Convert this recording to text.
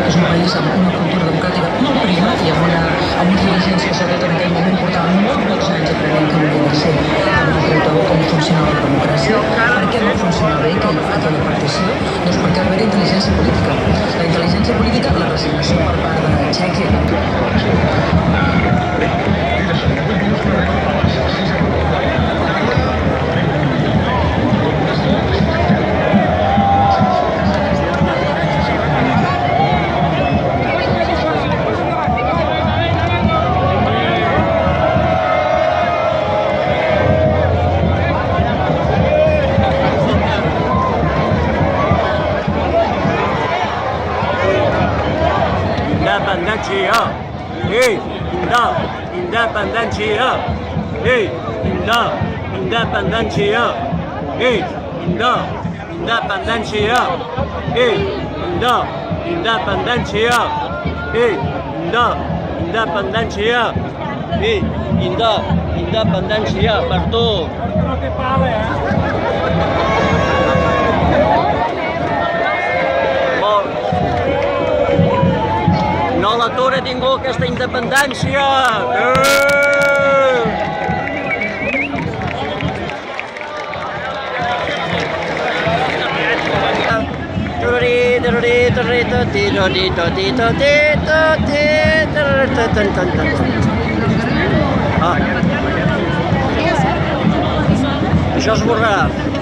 És un país amb una cultura educativa molt prima i amb una diligència, sobretot en aquell moment, portava molts anys aprenent com havia de ser el nostre com funcionava la democràcia. Per què no funciona bé aquella partició? Doncs perquè va haver intel·ligència política. La intel·ligència política, la resignació per part de Txèquia. Independència per tu. No l'atura ningú aquesta independència. Això es borrarà.